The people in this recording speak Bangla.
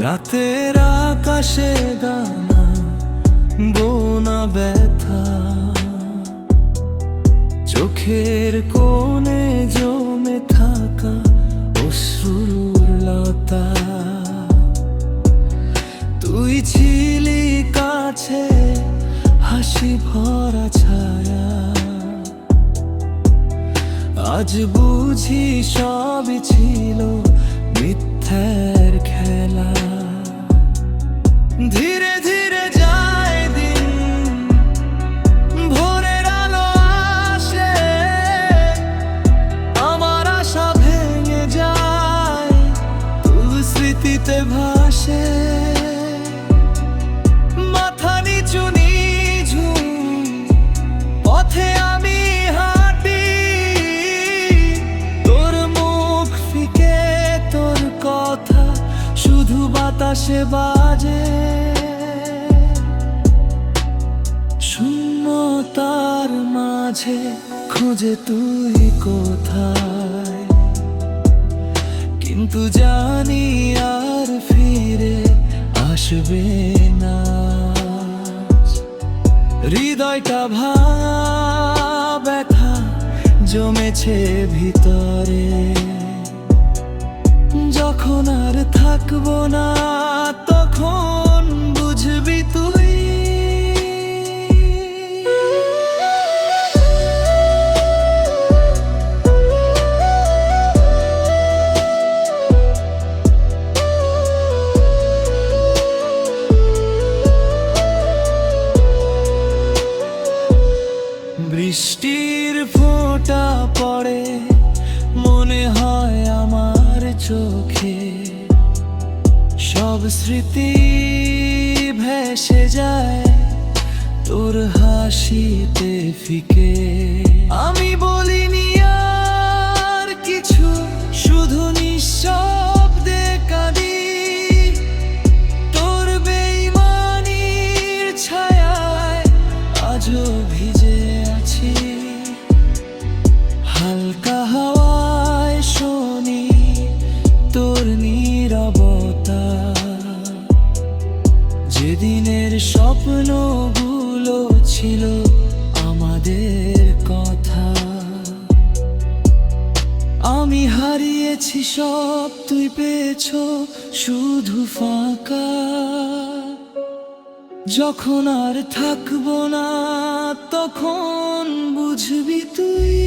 রাতের আকাশে দানা বোনা ব্যথা, চোখের কোণে জমে থাকা অশ্রুর লতা। তুই ছিলি কাছে, হাসি ভরা ছায়া। আজ বুঝি সবই ছিল মিথ্যার খেলা। ধীরে ধীরে যায় দিন, ভোরের আলো আসে, আমার আশা ভেঙে যায়, তুই স্মৃতিতে ভাসে। মাথা নিচু নিঝুম পথে আমি হাঁটি, তোর মুখ ফিকে, তোর কথা শুধু বাতাসে বাজে। শূন্যতার মাঝে খুঁজে তুই কোথায়, কিন্তু জানি আর ফিরে আসবে না। হৃদয়টা ভাঙা, ব্যথা জমেছে ভিতরে। যখন আর থাকবো না, তখন বুঝবি তুই। বৃষ্টির ফোঁটা পড়ে, মনে হয় আমার চোখে। সব স্মৃতি ভেসে যায় তোর হাসিতে ফিকে। আমি বলিনি আর কিছু, শুধু নিঃশব্দে কাঁদি। তোর বেইমানির ছায়ায় আজও ভিজে আছি। হালকা হাওয়ায় শুনি তোর নীরবতা। যেদিনের স্বপ্নগুলো ছিল আমাদের কথা, আমি হারিয়েছি সব, তুই পেয়েছ শুধু ফাঁকা। যখন আর থাকবো না, তখন বুঝবি তুই।